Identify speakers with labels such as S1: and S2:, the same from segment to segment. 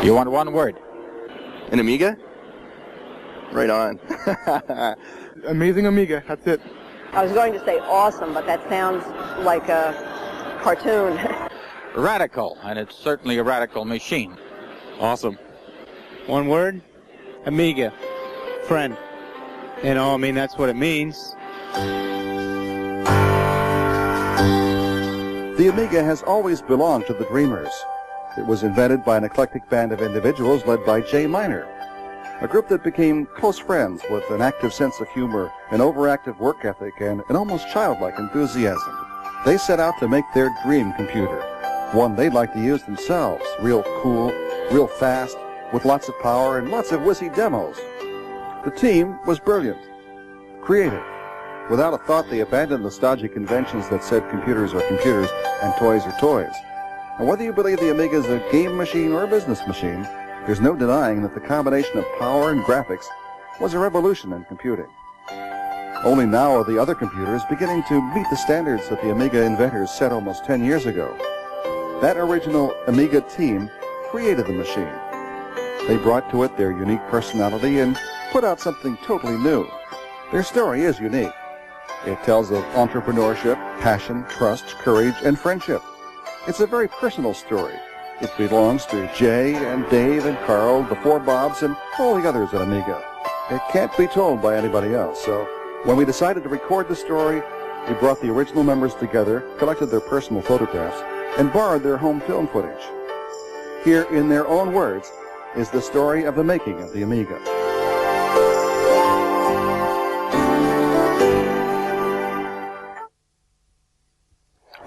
S1: You want one word?
S2: An Amiga? Right on.
S3: Amazing Amiga, that's it.
S4: I was going to say awesome, but that sounds like a cartoon.
S1: Radical, and it's certainly a radical machine.
S5: Awesome. One word? Amiga. Friend. You know, I mean, that's what it means.
S6: The Amiga has always belonged to the dreamers. It was invented by an eclectic band of individuals led by Jay Miner, a group that became close friends with an active sense of humor, an overactive work ethic, and an almost childlike enthusiasm. They set out to make their dream computer, one they'd like to use themselves, real cool, real fast, with lots of power and lots of whizzy demos. The team was brilliant, creative. Without a thought, they abandoned the stodgy conventions that said computers are computers and toys are toys. And whether you believe the Amiga is a game machine or a business machine, there's no denying that the combination of power and graphics was a revolution in computing. Only now are the other computers beginning to meet the standards that the Amiga inventors set almost 10 years ago. That original Amiga team created the machine. They brought to it their unique personality and put out something totally new. Their story is unique. It tells of entrepreneurship, passion, trust, courage, and friendship. It's a very personal story. It belongs to Jay and Dave and Carl, the four Bobs, and all the others at Amiga. It can't be told by anybody else, so when we decided to record the story, we brought the original members together, collected their personal photographs, and borrowed their home film footage. Here, in their own words, is the story of the making of the Amiga.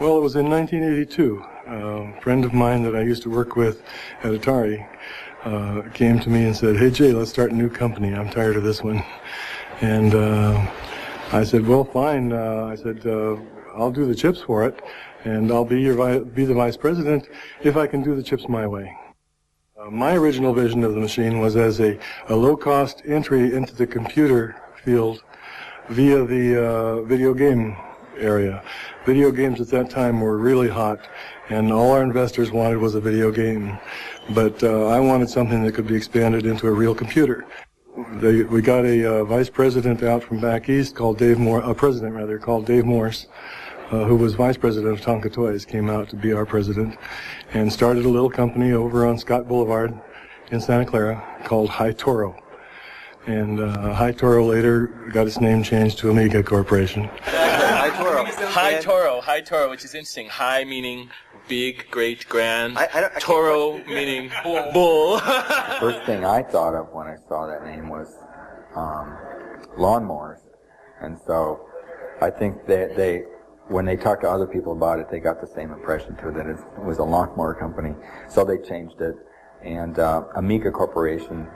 S7: Well, it was in 1982. A friend of mine that I used to work with at Atari came to me and said, "Hey Jay, let's start a new company. I'm tired of this one." And I said, "Well, fine." I said, "I'll do the chips for it, and I'll be the vice president if I can do the chips my way." My original vision of the machine was as a low-cost entry into the computer field via the video game area. Video games at that time were really hot, and all our investors wanted was a video game. But I wanted something that could be expanded into a real computer. We got a vice president out from back east called Dave Morse, who was vice president of Tonka Toys, came out to be our president, and started a little company over on Scott Boulevard in Santa Clara called High Toro. And High Toro later got its name changed to Amiga Corporation.
S8: High Toro, which is interesting. High meaning big, great, grand. Toro meaning bull.
S1: First thing I thought of when I saw that name was lawnmowers. And so I think that when they talked to other people about it, they got the same impression too, that it was a lawnmower company. So they changed it. And Amiga Corporation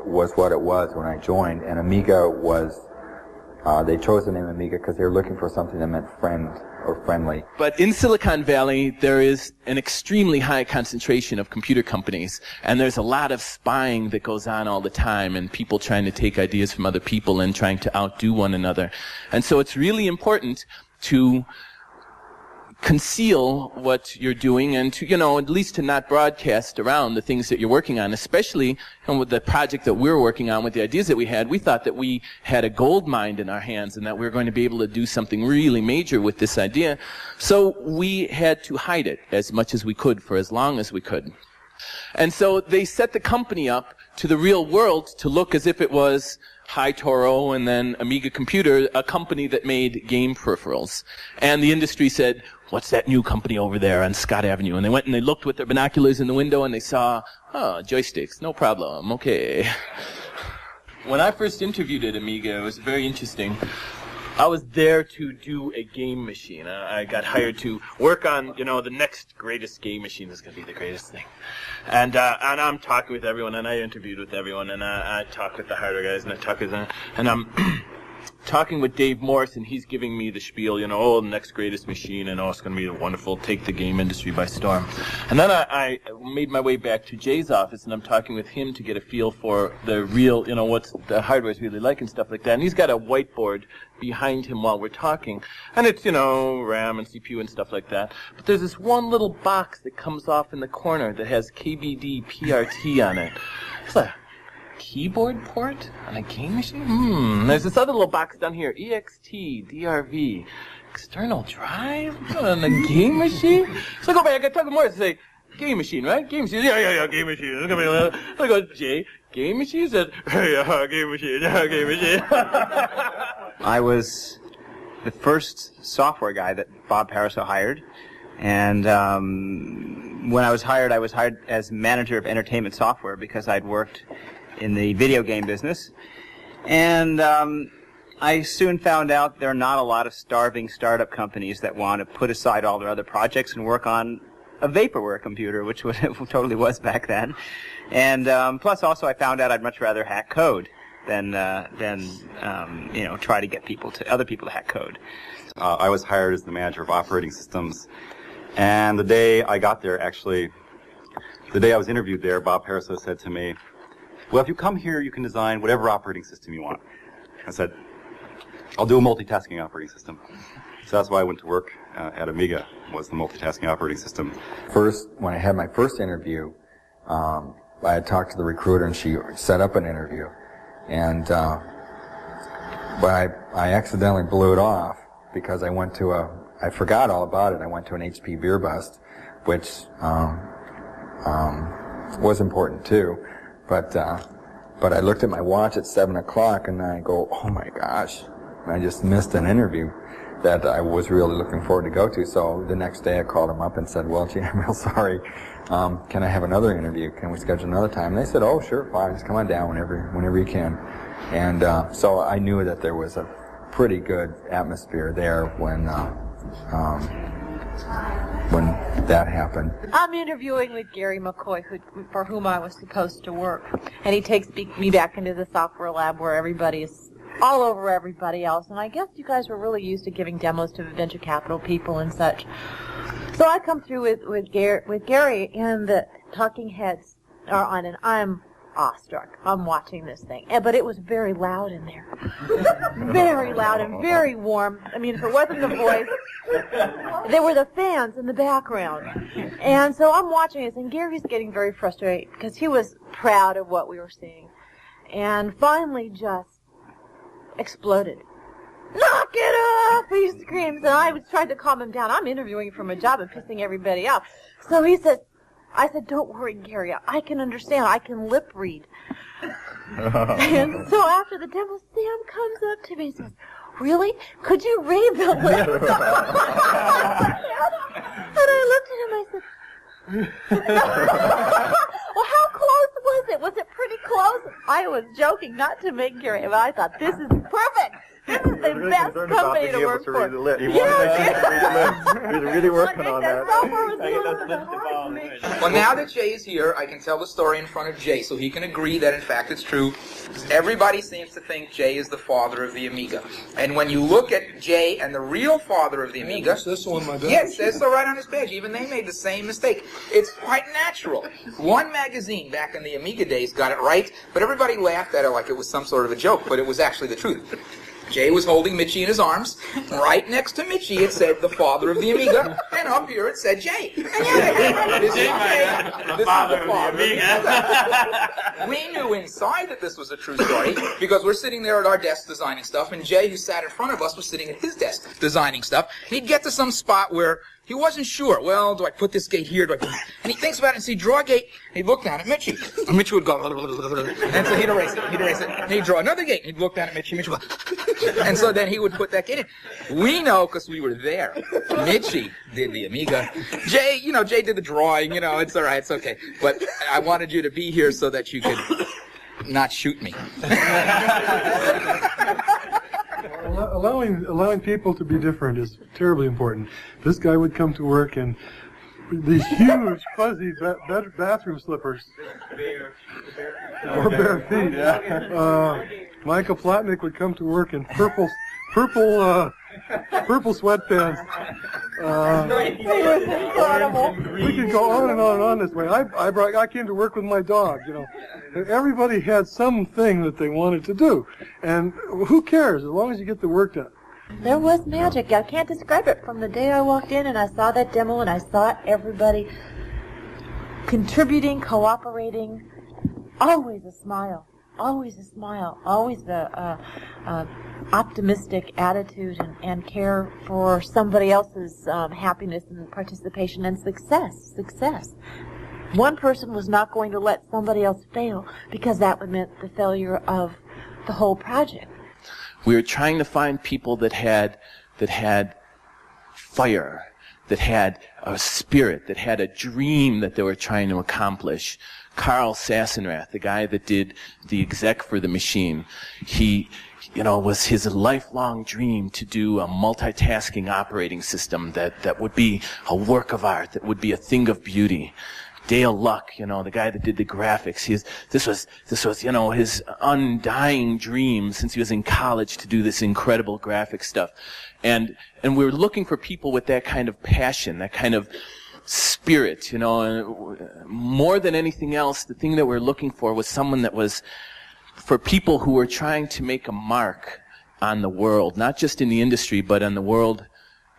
S1: was what it was when I joined. And Amiga was, they chose the name Amiga because they were looking for something that meant friend or friendly.
S8: But in Silicon Valley, there is an extremely high concentration of computer companies, and there's a lot of spying that goes on all the time, and people trying to take ideas from other people and trying to outdo one another. And so it's really important to conceal what you're doing and to, at least to not broadcast around the things that you're working on, especially with the project that we're working on, with the ideas that we had. We thought that we had a gold mine in our hands and that we were going to be able to do something really major with this idea. So we had to hide it as much as we could for as long as we could. And so they set the company up to the real world to look as if it was High Toro and then Amiga Computer, a company that made game peripherals. And the industry said, "What's that new company over there on Scott Avenue?" And they went and they looked with their binoculars in the window and they saw, "Oh, joysticks, no problem, okay." When I first interviewed at Amiga, it was very interesting. I was there to do a game machine. I got hired to work on, the next greatest game machine is going to be the greatest thing. And I'm talking with everyone, and I interviewed with everyone, and I talked with the hardware guys, and I talked with them, and talking with Dave Morse, and he's giving me the spiel, oh, the next greatest machine, and it's going to be wonderful, take the game industry by storm. And then I made my way back to Jay's office, and I'm talking with him to get a feel for the real, what the hardware's really like and stuff like that. And he's got a whiteboard behind him while we're talking, and it's, RAM and CPU and stuff like that. But there's this one little box that comes off in the corner that has KBD PRT on it. It's like keyboard port on a game machine? There's this other little box down here, EXT, DRV, external drive on a game machine? So I go back, I got to talk to Morris and say, game machine, right? Game machine. Yeah, game machine. I go, Jay, game machine? He said, yeah, game machine, game machine.
S9: I was the first software guy that Bob Pariseau hired. And when I was hired as manager of entertainment software because I'd worked in the video game business. And I soon found out there are not a lot of starving startup companies that want to put aside all their other projects and work on a vaporware computer, which it totally was back then. And plus also I found out I'd much rather hack code than try to get other people to hack code.
S10: I was hired as the manager of operating systems. And the day I got there, actually, the day I was interviewed there, Bob Pariseau said to me, well, if you come here, you can design whatever operating system you want. I said, I'll do a multitasking operating system. So that's why I went to work at Amiga, was the multitasking operating system.
S1: First, when I had my first interview, I had talked to the recruiter and she set up an interview. And, but I accidentally blew it off because I went to I forgot all about it. I went to an HP beer bust, which was important too. But I looked at my watch at 7 o'clock and I go, oh my gosh, I just missed an interview that I was really looking forward to go to. So the next day I called them up and said, well, gee, I'm real sorry. Can I have another interview? Can we schedule another time? And they said, oh, sure, fine. Just come on down whenever you can. And so I knew that there was a pretty good atmosphere there when that happened.
S11: I'm interviewing with Gary McCoy, for whom I was supposed to work. And he takes me back into the software lab where everybody is all over everybody else. And I guess you guys were really used to giving demos to venture capital people and such. So I come through with Gary, and the talking heads are on, and I'm awestruck. I'm watching this thing. But it was very loud in there. Very loud and very warm. I mean, if it wasn't the voice, there were the fans in the background. And so I'm watching this, and Gary's getting very frustrated because he was proud of what we were seeing. And finally just exploded. Knock it off! He screams, and I was trying to calm him down. I'm interviewing from a job and pissing everybody off. So he said, I said, don't worry, Gary. I can understand. I can lip read. And so after the demo, Sam comes up to me and says, really? Could you read the lip? And I looked at him and I said, well, how close was it? Was it pretty close? I was joking, not to make Gary, but I thought, this is perfect. This is the best company to work for.
S10: He was really working on that.
S12: Well, now that Jay is here, I can tell the story in front of Jay, so he can agree that, in fact, it's true. Everybody seems to think Jay is the father of the Amiga. And when you look at Jay and the real father of the Amiga...
S7: Is this on my badge?
S12: Yes, it's so right on his badge. Even they made the same mistake. It's quite natural. One magazine back in the Amiga days got it right, but everybody laughed at it like it was some sort of a joke, but it was actually the truth. Jay was holding Mitchie in his arms. Right next to Mitchie it said the father of the Amiga, and up here it said Jay. And yeah, this is Jay. The father of the Amiga. We knew inside that this was a true story because we're sitting there at our desk designing stuff, and Jay, who sat in front of us, was sitting at his desk designing stuff. And he'd get to some spot where he wasn't sure. Well, do I put this gate here? And he thinks about it and see, draw a gate. And he'd look down at Mitchie. And Mitchie would go, and so he'd erase it. And he'd draw another gate. And he'd look down at Mitchie. Mitchie would go, and so then he would put that gate in. We know because we were there. Mitchie did the Amiga. Jay, Jay did the drawing. It's all right. It's okay. But I wanted you to be here so that you could not shoot me.
S7: Allowing people to be different is terribly important. This guy would come to work in these huge, fuzzy bathroom slippers. Or bare feet. Michael Plotnick would come to work in purple sweatpants. We could go on and on and on this way. I came to work with my dog, you know. And everybody had something that they wanted to do. And who cares, as long as you get the work done.
S11: There was magic. I can't describe it. From the day I walked in and I saw that demo and I saw everybody contributing, cooperating, always a smile. Always a smile, always a optimistic attitude and care for somebody else's happiness and participation and success. One person was not going to let somebody else fail because that would mean the failure of the whole project.
S8: We were trying to find people that had fire, that had a spirit, that had a dream that they were trying to accomplish. Carl Sassenrath, the guy that did the exec for the machine, he, was his lifelong dream to do a multitasking operating system that would be a work of art, that would be a thing of beauty. Dale Luck, the guy that did the graphics, this was his undying dream since he was in college to do this incredible graphic stuff. And we were looking for people with that kind of passion, that kind of spirit, more than anything else. The thing that we're looking for was someone that was for people who were trying to make a mark on the world, not just in the industry, but on the world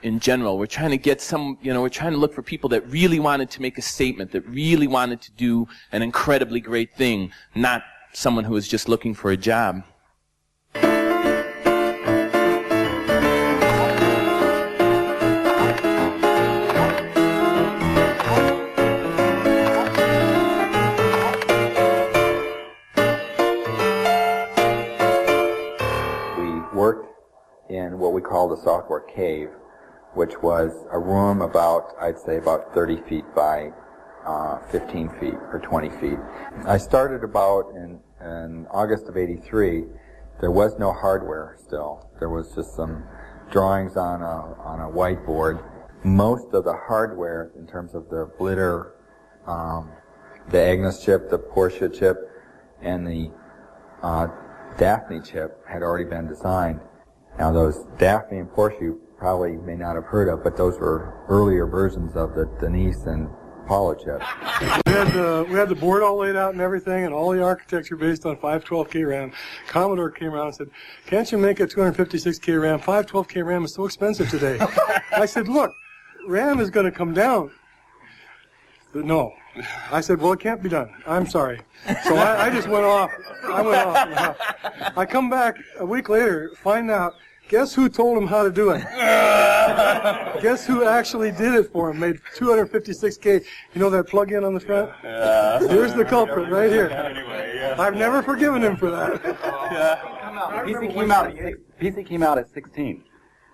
S8: in general. We're trying to get we're trying to look for people that really wanted to make a statement, that really wanted to do an incredibly great thing, not someone who was just looking for a job.
S1: In what we call the software cave, which was a room I'd say about 30 feet by 15 feet or 20 feet. I started about in August of '83. There was no hardware still. There was just some drawings on a whiteboard. Most of the hardware, in terms of the Blitter, the Agnes chip, the Porsche chip, and the Daphne chip, had already been designed. Now, those Daphne and Porsche you probably may not have heard of, but those were earlier versions of the Denise and Paula chips.
S7: We had the board all laid out and everything, and all the architecture based on 512K RAM. Commodore came around and said, "Can't you make a 256K RAM? 512K RAM is so expensive today." I said, "Look, RAM is going to come down." But no. I said, "Well, it can't be done. I'm sorry." So I just went off. I come back a week later, find out, guess who told him how to do it? Guess who actually did it for him? Made 256K. You know that plug-in on the front?
S10: Yeah.
S7: Here's the culprit right here.
S10: Anyway, yeah.
S7: I've never forgiven him for that.
S10: PC came out at 16.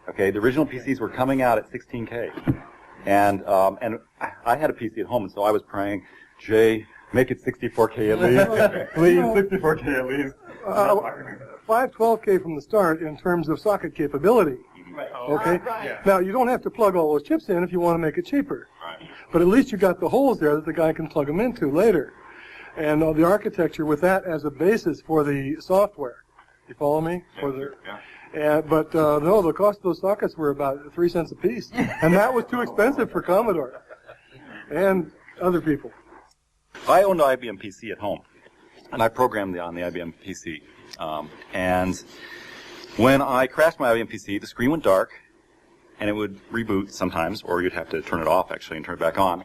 S10: Okay, the original PCs were coming out at 16K. And I had a PC at home, and so I was praying, "Jay, make it 64K at least. Please, 64K at least."
S7: 512K from the start in terms of socket capability. Okay? Now, you don't have to plug all those chips in if you want to make it cheaper. But at least you got the holes there that the guy can plug them into later. And the architecture with that as a basis for the software. You follow me? But no, the cost of those sockets were about 3 cents a piece. And that was too expensive for Commodore and other people.
S10: I owned an IBM PC at home, and I programmed on the IBM PC. And when I crashed my IBM PC, the screen went dark, and it would reboot sometimes, or you'd have to turn it off, actually, and turn it back on.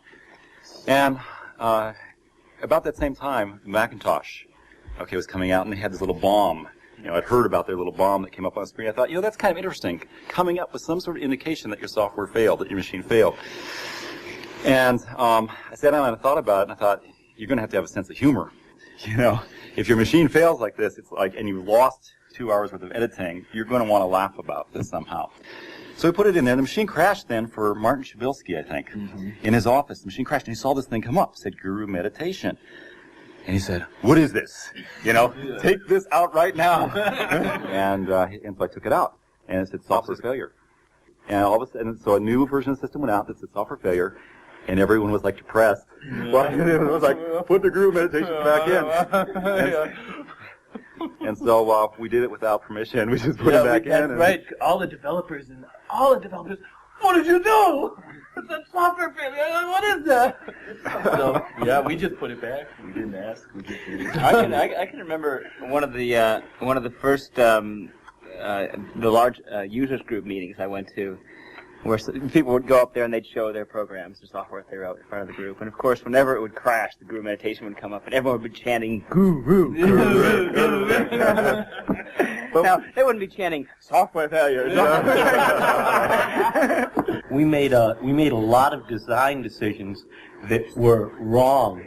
S10: And about that same time, Macintosh, was coming out, and they had this little bomb. I'd heard about their little bomb that came up on the screen. I thought, that's kind of interesting, coming up with some sort of indication that your software failed, that your machine failed. And I sat down and I thought about it, and I thought, you're going to have a sense of humor. If your machine fails like this, and you lost 2 hours worth of editing, you're going to want to laugh about this somehow. So we put it in there. The machine crashed then for Martin Shabilsky, I think, in his office. The machine crashed, and he saw this thing come up, said Guru Meditation. And he said, "What is this? Take this out right now." and so I took it out, and it said software failure. And all of a sudden, so a new version of the system went out that said software failure, and everyone was like depressed. Well, it was like, put the Guru Meditation back in. And so we did it without permission. We just put it back in. And
S13: right. All the developers, what did you do? It's a software failure. What is that? So, yeah, we just put it back. We didn't ask. We just did it.
S9: I can remember one of the first the large users group meetings I went to, where people would go up there and they'd show their programs, their software they wrote in front of the group. And of course, whenever it would crash, the guru meditation would come up and everyone would be chanting, "Guru, guru, guru." Now, they wouldn't be chanting, "Software failure."
S13: We made a lot of design decisions that were wrong.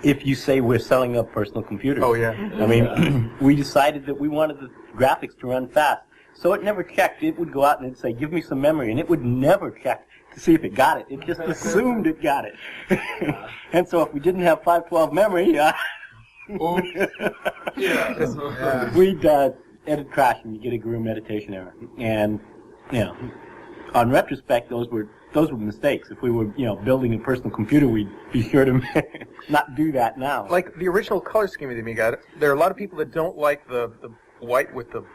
S13: If you say we're selling up personal computers.
S3: Oh, yeah.
S13: I mean, we decided that we wanted the graphics to run fast. So it never checked. It would go out and it'd say, "Give me some memory," and it would never check to see if it got it. It just assumed it got it. And so if we didn't have 512 memory, we'd it'd crash and you get a guru meditation error. And on retrospect, those were mistakes. If we were building a personal computer, we'd be sure to not do that now.
S3: Like the original color scheme of the Amiga, there are a lot of people that don't like the white with the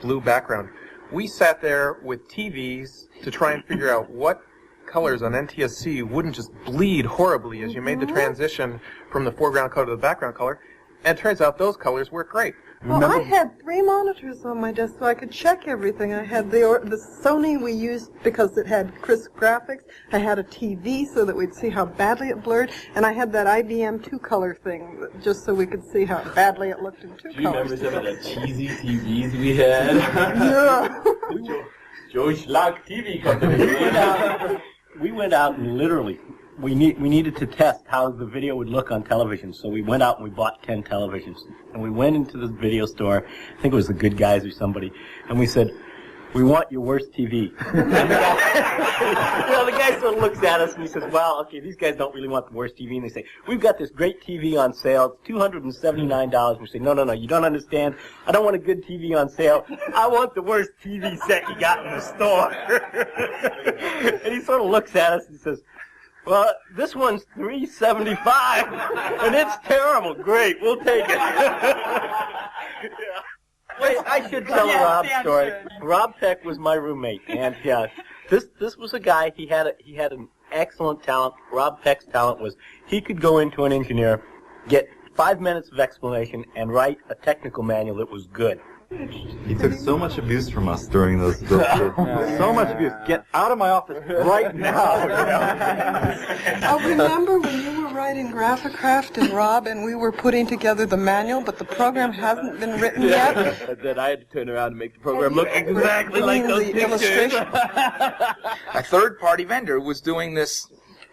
S3: blue background. We sat there with TVs to try and figure out what colors on NTSC wouldn't just bleed horribly as you made the transition from the foreground color to the background color. And it turns out those colors work great.
S14: Well, I had 3 monitors on my desk so I could check everything. I had the Sony we used because it had crisp graphics. I had a TV so that we'd see how badly it blurred. And I had that IBM 2-color thing just so we could see how badly it looked in 2 colors.
S13: Do you remember some of the cheesy TVs we had?
S14: Yeah.
S13: Joe Schlag TV Company. We went out and literally, we needed to test how the video would look on television, so we went out and we bought 10 televisions. And we went into the video store, I think it was the Good Guys or somebody, and we said, "We want your worst TV." And the guy sort of looks at us and he says, "Well, okay, these guys don't really want the worst TV." And they say, "We've got this great TV on sale, it's $279. We say, "No, you don't understand. I don't want a good TV on sale. I want the worst TV set you got in the store." And he sort of looks at us and says, "Well, this one's $375, and it's terrible. Great, we'll take it." Wait, I should tell a Rob story. Rob Peck was my roommate, and this was a guy. He had an excellent talent. Rob Peck's talent was he could go into an engineer, get 5 minutes of explanation, and write a technical manual that was good.
S10: He took so much abuse from us during those so much abuse. Get out of my office right now.
S14: I remember when you were writing Graphicraft and Rob, and we were putting together the manual, but the program hasn't been written yet.
S13: And then I had to turn around and make the program look exactly like those pictures.
S12: A third-party vendor was doing this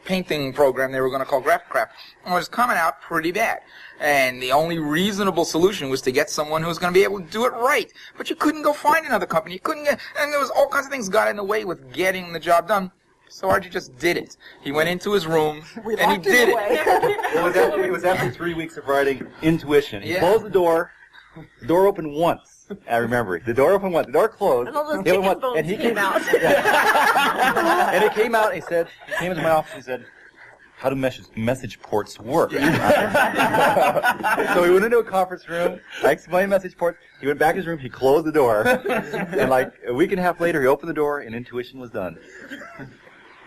S12: painting program they were going to call Graphicraft, and it was coming out pretty bad. And the only reasonable solution was to get someone who was going to be able to do it right. But you couldn't go find another company. You couldn't get, and there was all kinds of things got in the way with getting the job done. So Archie just did it. He went into his room and he did it.
S10: It was after 3 weeks of writing Intuition. He
S12: Yeah.
S10: closed the door. The door opened once. I remember it. The door opened once. The door closed.
S11: And all those
S10: It opened
S11: chicken
S10: once, and he
S11: bones came out.
S10: And it came out. He said, he came into my office. He said, "How do message ports work?" So he went into a conference room. I explained message ports. He went back to his room. He closed the door. And like a week and a half later, he opened the door, and Intuition was done.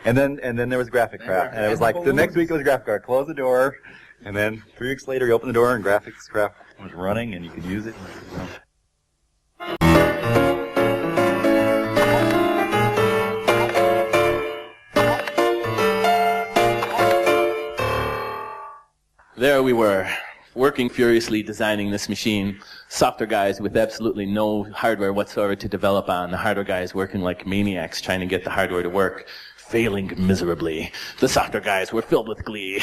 S10: And then there was Graphicraft. And it was like the next week it was Graphicraft. Closed the door. And then 3 weeks later, he opened the door, and Graphicraft was running, and you could use it.
S8: There we were, working furiously designing this machine. Software guys with absolutely no hardware whatsoever to develop on. The hardware guys working like maniacs trying to get the hardware to work, failing miserably. The software guys were filled with glee.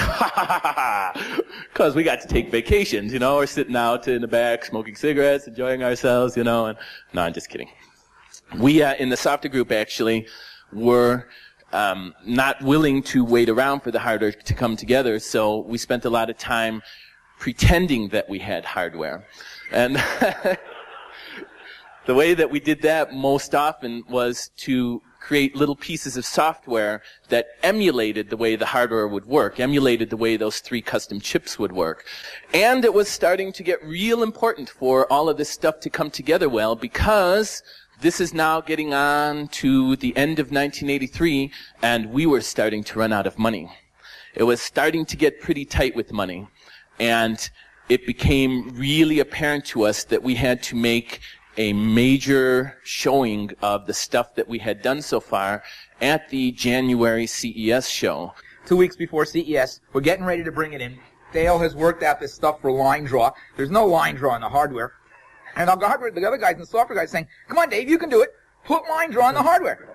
S8: Because we got to take vacations, We're sitting out in the back, smoking cigarettes, enjoying ourselves, and no, I'm just kidding. We, in the software group, actually, were not willing to wait around for the hardware to come together, so we spent a lot of time pretending that we had hardware. And the way that we did that most often was to create little pieces of software that emulated the way the hardware would work, emulated the way those 3 custom chips would work. And it was starting to get real important for all of this stuff to come together well, because this is now getting on to the end of 1983, and we were starting to run out of money. It was starting to get pretty tight with money, and it became really apparent to us that we had to make a major showing of the stuff that we had done so far at the January CES show.
S12: 2 weeks before CES, we're getting ready to bring it in. Dale has worked out this stuff for line draw. There's no line draw in the hardware. And the other guys and the software guys saying, come on, Dave, you can do it. Put line draw in the hardware.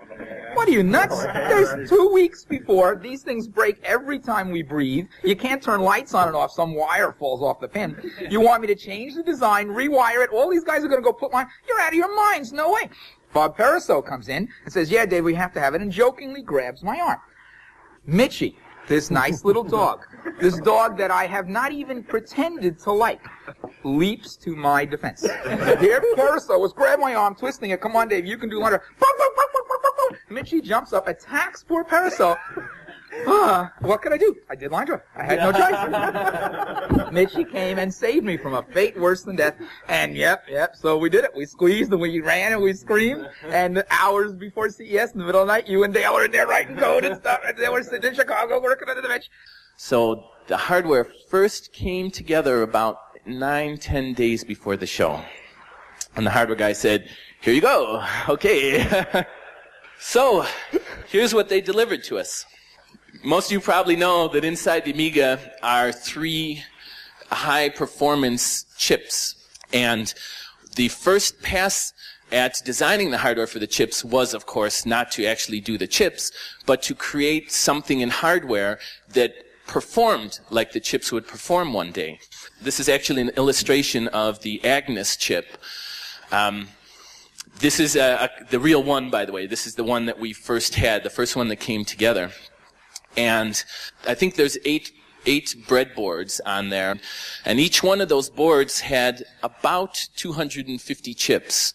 S12: What are you, nuts? There's 2 weeks before. These things break every time we breathe. You can't turn lights on and off. Some wire falls off the pin. You want me to change the design, rewire it. All these guys are going to go put line. You're out of your minds. No way. Bob Pariseau comes in and says, yeah, Dave, we have to have it, and jokingly grabs my arm. Mitchie, this nice little dog, this dog that I have not even pretended to like, leaps to my defense. Here, Pariseau was grabbing my arm, twisting it. Come on, Dave, you can do line. Mitchie jumps up, attacks poor Pariseau. What could I do? I did line draw. I had no choice. Mitchie came and saved me from a fate worse than death. And yep, so we did it. We squeezed and we ran and we screamed. And hours before CES in the middle of the night, you and Dale were in there writing code and stuff. And they were sitting in Chicago working under the bench.
S8: So the hardware first came together about 9-10 days before the show. And the hardware guy said, here you go. Okay. So here's what they delivered to us. Most of you probably know that inside the Amiga are 3 high-performance chips. And the first pass at designing the hardware for the chips was, of course, not to actually do the chips, but to create something in hardware that performed like the chips would perform one day. This is actually an illustration of the Agnes chip. This is the real one, by the way. This is the one that we first had, the first one that came together. And I think there's eight breadboards on there. And each one of those boards had about 250 chips.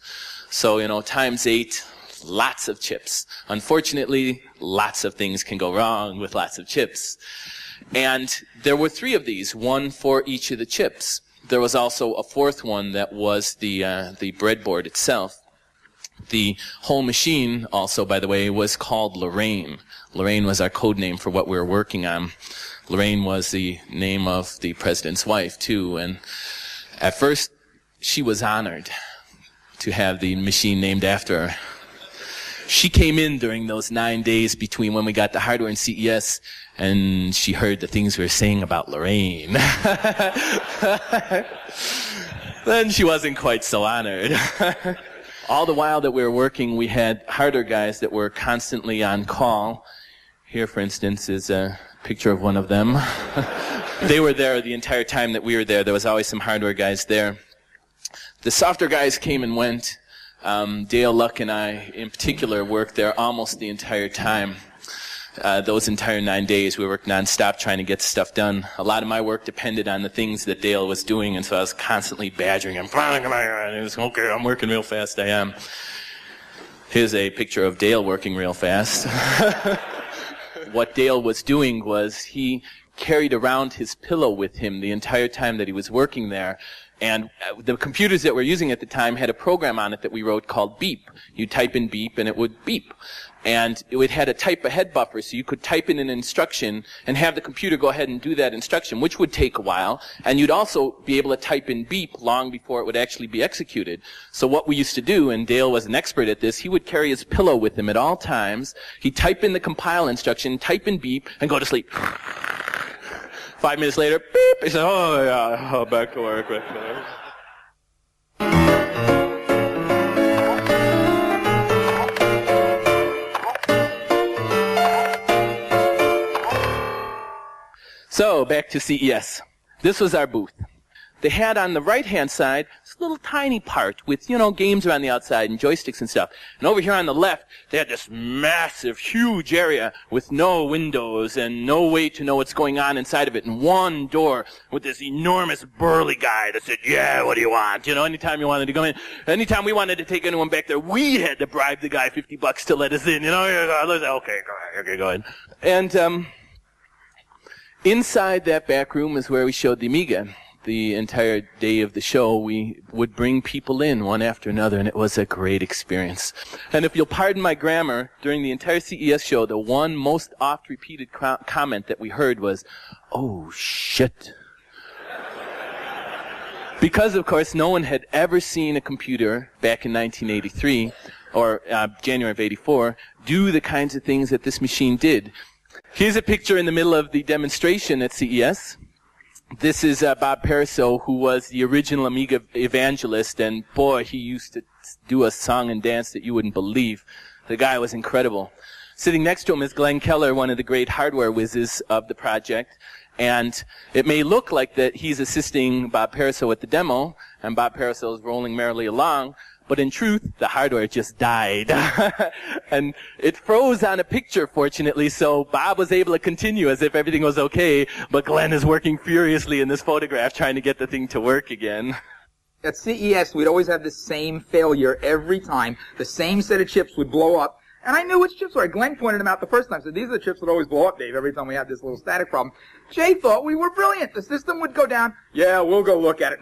S8: So, times 8, lots of chips. Unfortunately, lots of things can go wrong with lots of chips. And there were 3 of these, one for each of the chips. There was also a 4th one that was the breadboard itself. The whole machine also, by the way, was called Lorraine. Lorraine was our code name for what we were working on. Lorraine was the name of the president's wife, too. And at first, she was honored to have the machine named after her. She came in during those 9 days between when we got the hardware and CES, and she heard the things we were saying about Lorraine. Then she wasn't quite so honored. All the while that we were working, we had hardware guys that were constantly on call. Here, for instance, is a picture of one of them. They were there the entire time that we were there. There was always some hardware guys there. The software guys came and went. Dale Luck and I, in particular, worked there almost the entire time. Those entire 9 days, we worked nonstop trying to get stuff done. A lot of my work depended on the things that Dale was doing, and so I was constantly badgering him. And he was, okay, I'm working real fast, I am. Here's a picture of Dale working real fast. What Dale was doing was he carried around his pillow with him the entire time that he was working there. And the computers that we're using at the time had a program on it that we wrote called Beep. You type in Beep and it would beep. And it had a type ahead buffer, so you could type in an instruction and have the computer go ahead and do that instruction, which would take a while. And you'd also be able to type in Beep long before it would actually be executed. So what we used to do, and Dale was an expert at this, he would carry his pillow with him at all times. He'd type in the compile instruction, type in Beep, and go to sleep. 5 minutes later, beep, he said, oh yeah, back to work. So, back to CES. This was our booth. they had on the right-hand side this little tiny part with, games around the outside and joysticks and stuff. And over here on the left, they had this massive, huge area with no windows and no way to know what's going on inside of it, and one door with this enormous burly guy that said, yeah, what do you want? Anytime you wanted to go in, anytime we wanted to take anyone back there, we had to bribe the guy $50 to let us in. Okay, go ahead. And inside that back room is where we showed the Amiga. The entire day of the show, we would bring people in one after another, and it was a great experience. And if you'll pardon my grammar, during the entire CES show, the one most oft-repeated comment that we heard was, "Oh, shit." Because, of course, no one had ever seen a computer back in 1983, or January of 84, do the kinds of things that this machine did. Here's a picture in the middle of the demonstration at CES. This is Bob Pariseau, who was the original Amiga evangelist, and boy, he used to do a song and dance that you wouldn't believe. The guy was incredible. Sitting next to him is Glenn Keller, one of the great hardware whizzes of the project, and it may look like that he's assisting Bob Pariseau at the demo, and Bob Pariseau is rolling merrily along, but in truth, the hardware just died. And it froze on a picture, fortunately, so Bob was able to continue as if everything was okay, but Glenn is working furiously in this photograph trying to get the thing to work again.
S12: At CES, we'd always have the same failure every time. The same set of chips would blow up. And I knew which chips were. Glenn pointed them out the first time. Said, these are the chips that always blow up, Dave, every time we had this little static problem. Jay thought we were brilliant. The system would go down. Yeah, we'll go look at it.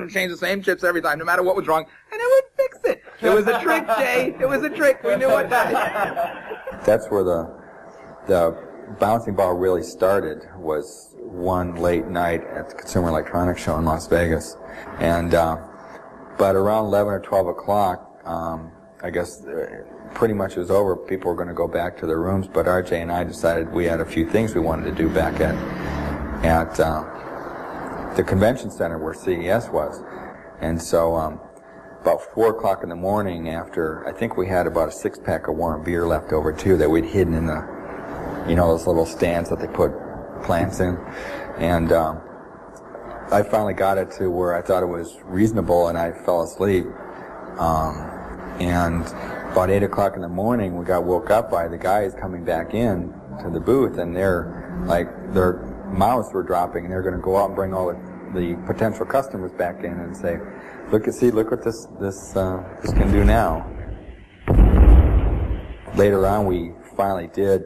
S12: Change the same chips every time, no matter what was wrong. And it would fix it. It was a trick, Jay. It was a trick. We knew what that.
S1: That's where the bouncing ball really started, was one late night at the Consumer Electronics Show in Las Vegas. And, but around 11 or 12 o'clock, I guess pretty much it was over. People were going to go back to their rooms, but RJ and I decided we had a few things we wanted to do back at the convention center where CES was. And so about 4 o'clock in the morning, after, I think we had about a 6-pack of warm beer left over too that we'd hidden in the, those little stands that they put plants in. And I finally got it to where I thought it was reasonable, and I fell asleep. And about 8 o'clock in the morning, we got woke up by the guys coming back in to the booth, and their mouths were dropping, and they're going to go out and bring all the potential customers back in and say, look what this can do now. Later on, we finally did.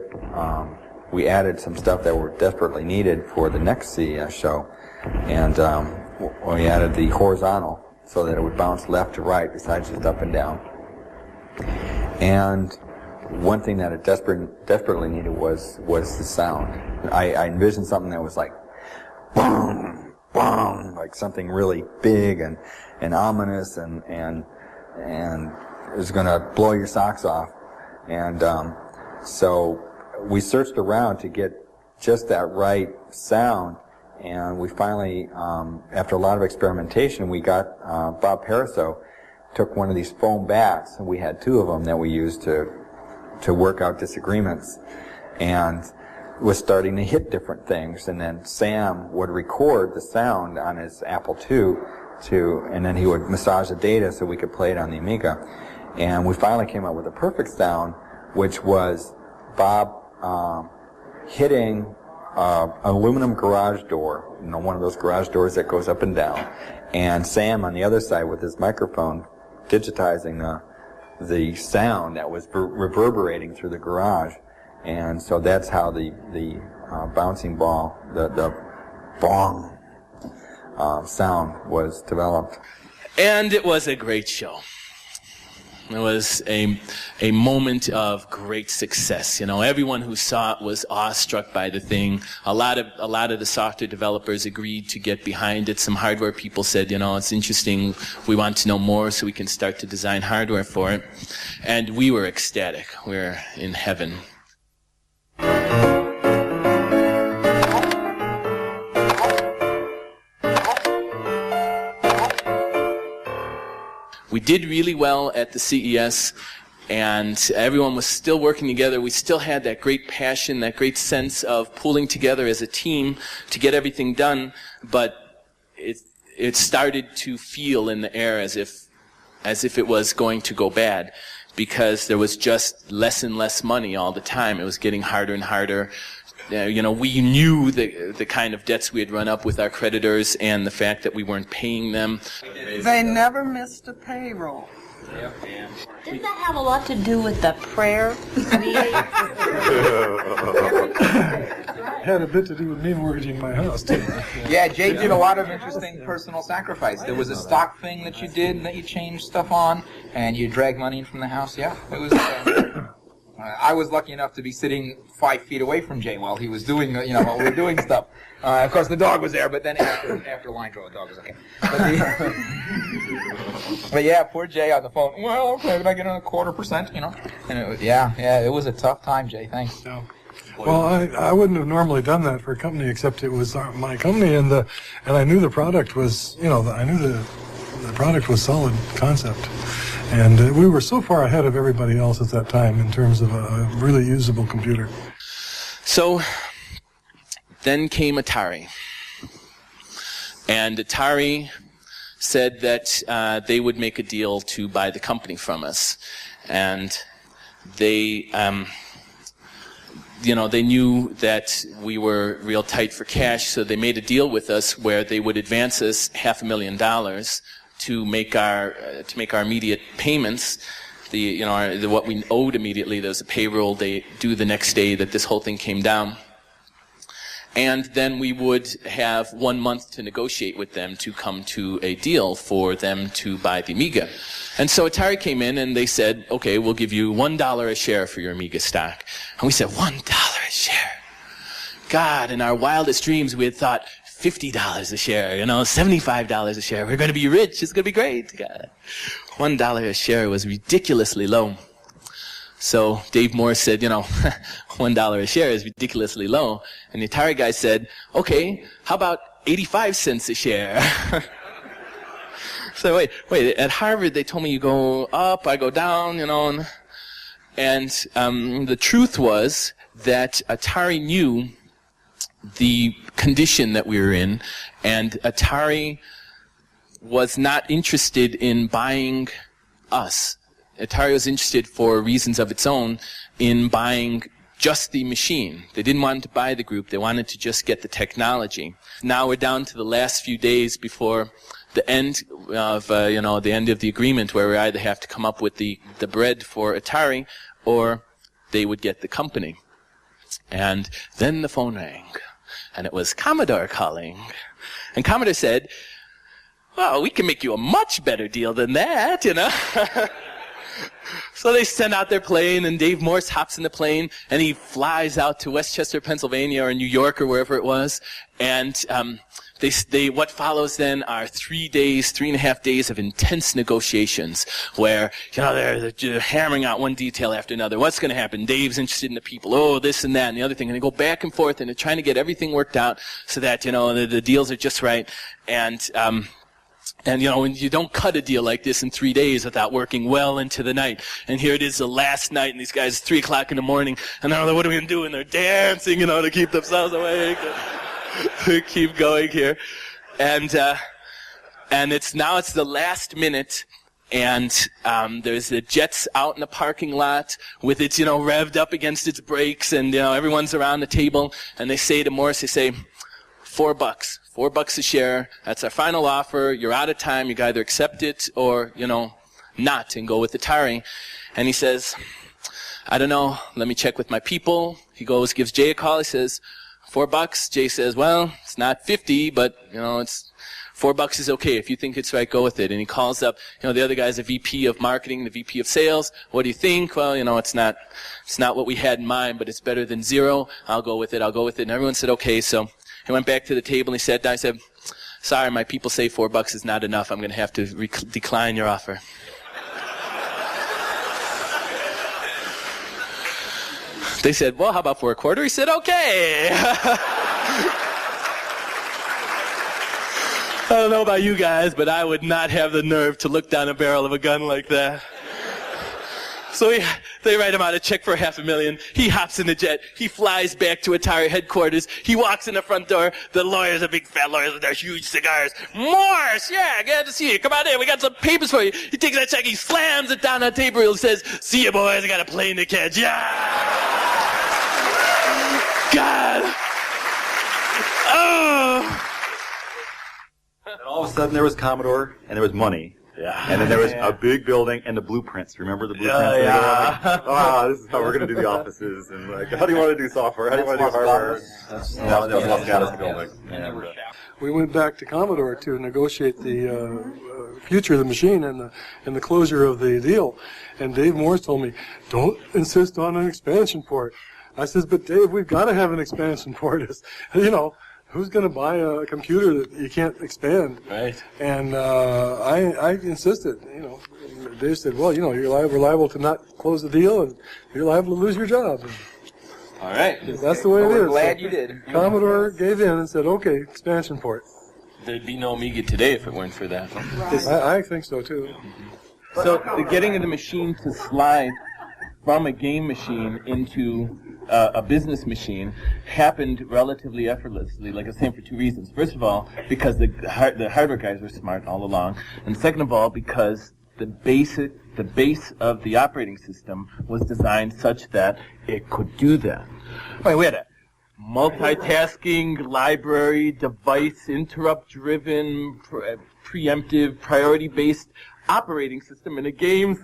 S1: We added some stuff that were desperately needed for the next CES show, and we added the horizontal so that it would bounce left to right besides just up and down. And one thing that it desperately needed was the sound. I envisioned something that was like boom, boom, like something really big and ominous and it was going to blow your socks off. And so we searched around to get just that right sound, and we finally, after a lot of experimentation, we got Bob Pariseau took one of these foam bats, and we had 2 of them that we used to work out disagreements, and was starting to hit different things. And then Sam would record the sound on his Apple II, and then he would massage the data so we could play it on the Amiga. And we finally came up with a perfect sound, which was Bob hitting an aluminum garage door, one of those garage doors that goes up and down, and Sam on the other side with his microphone digitizing the sound that was reverberating through the garage. And so that's how the bouncing ball, the bong sound was developed.
S8: And it was a great show. It was a moment of great success. Everyone who saw it was awestruck by the thing. A lot of the software developers agreed to get behind it. Some hardware people said, it's interesting. We want to know more so we can start to design hardware for it. And we were ecstatic. We were in heaven. We did really well at the CES, and everyone was still working together. We still had that great passion, that great sense of pulling together as a team to get everything done, but it started to feel in the air as if it was going to go bad, because there was just less and less money all the time. It was getting harder and harder. We knew the kind of debts we had run up with our creditors and the fact that we weren't paying them.
S14: They never missed a payroll.
S11: Didn't that have a lot to do with the prayer meeting?
S7: Had a bit to do with me mortgaging my house, too.
S12: Yeah, Jay did a lot of interesting personal sacrifice. There was a stock thing that you did that you changed stuff on, and you dragged money in from the house. Yeah, it was. I was lucky enough to be sitting 5 feet away from Jay while he was doing, while we were doing stuff. Of course, the dog was there, but then after line draw, the dog was okay. But yeah, poor Jay on the phone. Well, okay, did I get on 1/4%? And it was, it was a tough time, Jay. Thanks.
S7: No. Well, I wouldn't have normally done that for a company, except it was my company, and I knew the product was, I knew the product was solid concept. And we were so far ahead of everybody else at that time in terms of a really usable computer.
S8: So then came Atari. And Atari said that they would make a deal to buy the company from us. And they, they knew that we were real tight for cash, so they made a deal with us where they would advance us $500,000 to make our immediate payments, what we owed immediately. There was a payroll they due the next day that this whole thing came down, and then we would have 1 month to negotiate with them to come to a deal for them to buy the Amiga. And so Atari came in and they said, okay, we'll give you $1 a share for your Amiga stock. And we said, $1 a share? God, in our wildest dreams we had thought $50 a share, $75 a share. We're going to be rich. It's going to be great. God. $1 a share was ridiculously low. So Dave Morse said, $1 a share is ridiculously low. And the Atari guy said, okay, how about 85 cents a share? So wait, at Harvard they told me you go up, I go down, and the truth was that Atari knew the condition that we were in, and Atari was not interested in buying us. Atari was interested, for reasons of its own, in buying just the machine. They didn't want to buy the group. They wanted to just get the technology. Now we're down to the last few days before the end of the end of the agreement, where we either have to come up with the bread for Atari, or they would get the company. And then the phone rang. And it was Commodore calling. And Commodore said, well, we can make you a much better deal than that, So they send out their plane, and Dave Morse hops in the plane, and he flies out to Westchester, Pennsylvania, or New York, or wherever it was. And what follows then are 3.5 days of intense negotiations, where they're hammering out one detail after another. What's going to happen? Dave's interested in the people. Oh, this and that and the other thing, and they go back and forth, and they're trying to get everything worked out so that the deals are just right. And when you don't cut a deal like this in 3 days without working well into the night. And here it is, the last night, and these guys, 3 o'clock in the morning, and they're like, what are we going to do? And they're dancing, to keep themselves awake. Keep going here. And it's the last minute, and there's the jets out in the parking lot with its, revved up against its brakes, and, everyone's around the table, and they say to Morris, they say, $4. $4 a share. That's our final offer. You're out of time. You can either accept it or, not, and go with Atari. And he says, I don't know. Let me check with my people. He goes, gives Jay a call. He says, $4. Jay says, well, it's not 50, but, it's $4 is okay. If you think it's right, go with it. And he calls up, the other guy's a VP of marketing, the VP of sales. What do you think? Well, it's not what we had in mind, but it's better than zero. I'll go with it. And everyone said, okay. So he went back to the table and he sat down. I said, sorry, my people say $4 is not enough. I'm going to have to decline your offer. They said, well, how about for $0.25? He said, okay. I don't know about you guys, but I would not have the nerve to look down a barrel of a gun like that. So they write him out a check for $500,000. He hops in the jet. He flies back to Atari headquarters. He walks in the front door. The lawyers are big fat lawyers with their huge cigars. Morse, yeah, glad to see you. Come on in. We got some papers for you. He takes that check. He slams it down on the table. He says, "See you, boys. I got a plane to catch." Yeah. God. Oh.
S10: And all of a sudden there was Commodore and there was money.
S8: Yeah.
S10: And then there was a big building and the blueprints. Remember the blueprints?
S8: Yeah.
S10: Like, this is how we're going to do the offices. And like, how do you want to do software? How do you want to do hardware? That was Los Gatos building. And,
S7: we went back to Commodore to negotiate the future of the machine and the closure of the deal. And Dave Morse told me, "Don't insist on an expansion port." I says, "But Dave, we've got to have an expansion port." You know, who's going to buy a computer that you can't expand?
S8: Right.
S7: And I insisted. You know, Dave said, "Well, you know, we're liable to not close the deal, and you're liable to lose your job." And
S8: all right.
S7: That's the way it is.
S12: We're glad you did.
S7: Commodore gave in and said, "Okay, expansion port."
S8: There'd be no Amiga today if it weren't for that.
S7: I think so too.
S8: So the getting of the machine to slide from a game machine into a business machine happened relatively effortlessly, like I was saying, for two reasons. First of all, because the hardware guys were smart all along, and second of all, because the base of the operating system was designed such that it could do that. Right, we had a multitasking, library, device, interrupt-driven, preemptive, priority-based operating system in a game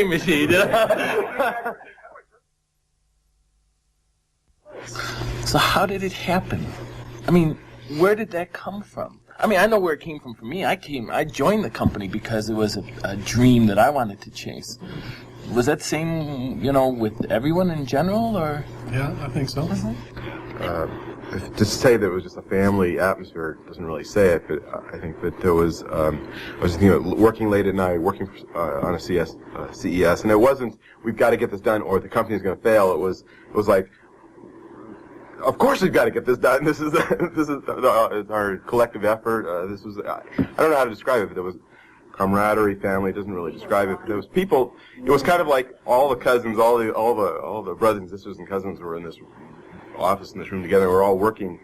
S8: machine. So how did it happen? I mean, where did that come from? I mean, I know where it came from for me. I joined the company because it was a dream that I wanted to chase. Was that same, with everyone in general, or?
S7: Yeah, I think so.
S15: To say that it was just a family atmosphere doesn't really say it, but I think that there was, I was thinking working late at night, working on a CES, and it wasn't, we've got to get this done or the company's going to fail. It was like, of course we've got to get this done. This is our collective effort. This was, I don't know how to describe it, but there was camaraderie, family. It doesn't really describe it. But there was people. It was kind of like all the cousins, all the brothers and sisters and cousins were in this office in this room together. We're all working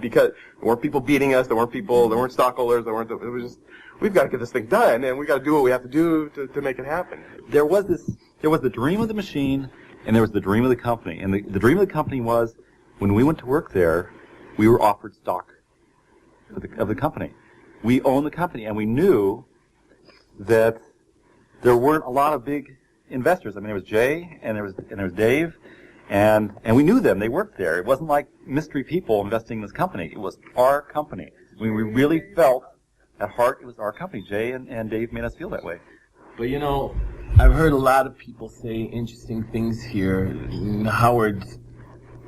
S15: because there weren't people beating us. There weren't stockholders. It was just, we've got to get this thing done, and we got to do what we have to do to make it happen.
S10: There was the dream of the machine, and there was the dream of the company. And the dream of the company was, when we went to work there, we were offered stock of the company. We owned the company, and we knew that there weren't a lot of big investors. I mean, there was Jay, and there was Dave, and we knew them. They worked there. It wasn't like mystery people investing in this company. It was our company. I mean, we really felt, at heart, it was our company. Jay and Dave made us feel that way.
S8: But I've heard a lot of people say interesting things here. Howard's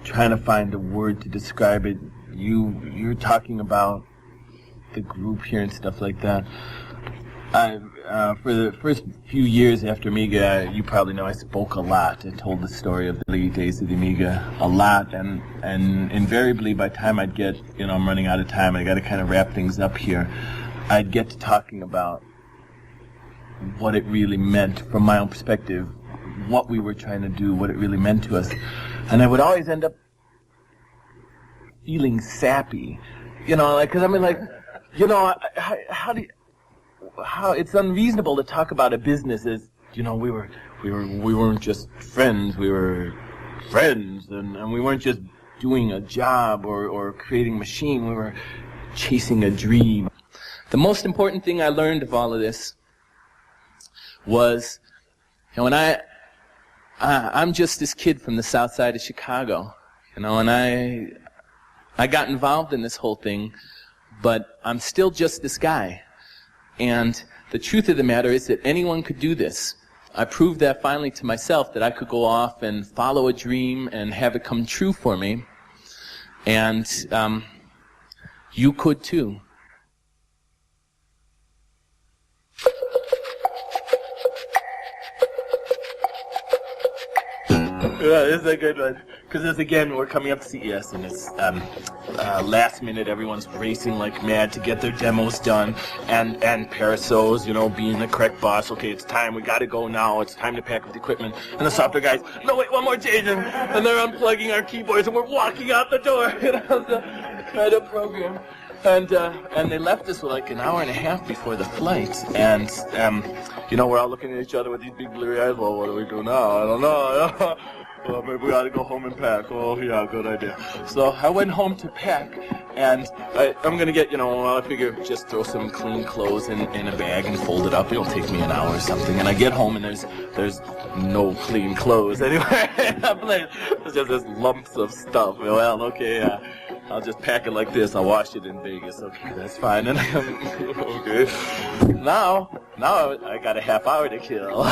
S8: trying to find a word to describe it. You're talking about the group here and stuff like that. For the first few years after Amiga, you probably know I spoke a lot and told the story of the early days of the Amiga a lot, and invariably by the time I'd get, I'm running out of time, I got to kind of wrap things up here, I'd get to talking about what it really meant from my own perspective, what we were trying to do, what it really meant to us. And I would always end up feeling sappy, because how it's unreasonable to talk about a business as, we weren't just friends, we were friends, and we weren't just doing a job or creating a machine, we were chasing a dream. The most important thing I learned of all of this was, when I'm just this kid from the south side of Chicago, and I got involved in this whole thing, but I'm still just this guy. And the truth of the matter is that anyone could do this. I proved that finally to myself, that I could go off and follow a dream and have it come true for me. And you could too. Yeah, this is a good one. Because again, we're coming up to CES, and it's last minute. Everyone's racing like mad to get their demos done, and Parasos, you know, being the correct boss. Okay, it's time. We got to go now. It's time to pack up the equipment. And the software guys, no wait, one more change, and they're unplugging our keyboards, and we're walking out the door. You know, to try to program. And they left us like an hour and a half before the flight, and you know, we're all looking at each other with these big blurry eyes. Well, what do we do now? I don't know. Well, maybe we ought to go home and pack. Oh, yeah, good idea. So I went home to pack, and I'm going to get, you know, I figure just throw some clean clothes in a bag and fold it up. It'll take me an hour or something. And I get home, and there's no clean clothes anywhere in the place. There's just this lumps of stuff. Well, okay, I'll just pack it like this. I'll wash it in Vegas. Okay, that's fine. And okay. Now I got a half hour to kill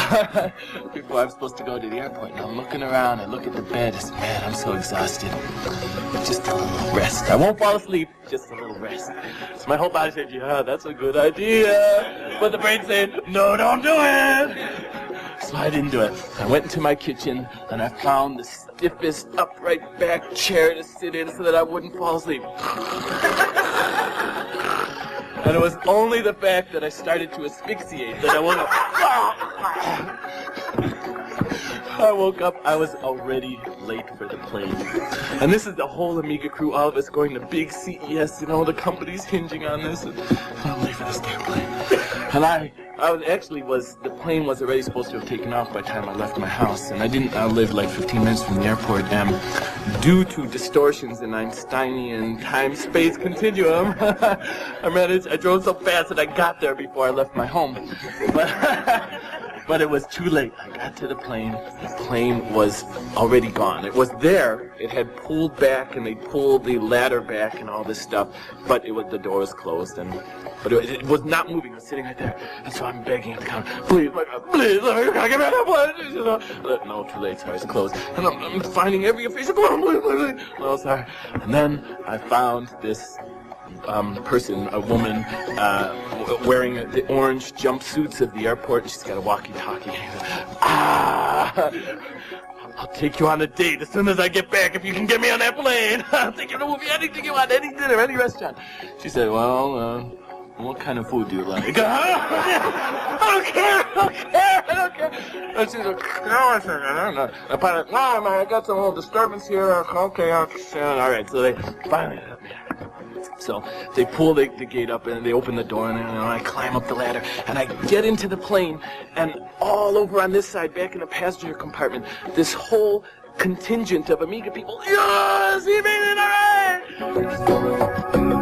S8: before I'm supposed to go to the airport. And I'm looking around. I look at the bed. Man, I'm so exhausted. Just a little rest. I won't fall asleep. Just a little rest. So my whole body said, yeah, that's a good idea. But the brain said, no, don't do it. So I didn't do it. I went into my kitchen, and I found the stiffest upright back chair to sit in so that I wouldn't fall asleep. And it was only the fact that I started to asphyxiate that I woke up. I woke up, I was already late for the plane. And this is the whole Amiga crew, all of us going to big CES, you know, the company's hinging on this. And I'm late for this damn plane. And the plane was already supposed to have taken off by the time I left my house. And I lived like 15 minutes from the airport. Due to distortions in Einsteinian time-space continuum, I drove so fast that I got there before I left my home. But it was too late. I got to the plane. The plane was already gone. It was there. It had pulled back, and they pulled the ladder back and all this stuff. But the door was closed, but it was not moving. It was sitting right there. And so I'm begging at the counter, please, my God, please, you gotta get me on that plane. You know? No, too late. Sorry, it's closed. And I'm finding every official. Please. Oh, sorry. And then I found this person, a woman, wearing the orange jumpsuits of the airport. She's got a walkie-talkie. I'll take you on a date as soon as I get back if you can get me on that plane. I'll take you to a movie, anything you want, any dinner, any restaurant. She said, well, what kind of food do you like? I don't care. And she's like, I don't know. I finally, no, man, I got some little disturbance here. Okay, all right. So they finally let me. So they pull the gate up and they open the door, and I climb up the ladder and I get into the plane, and all over on this side, back in the passenger compartment, this whole contingent of Amiga people. Yes, he made it all right.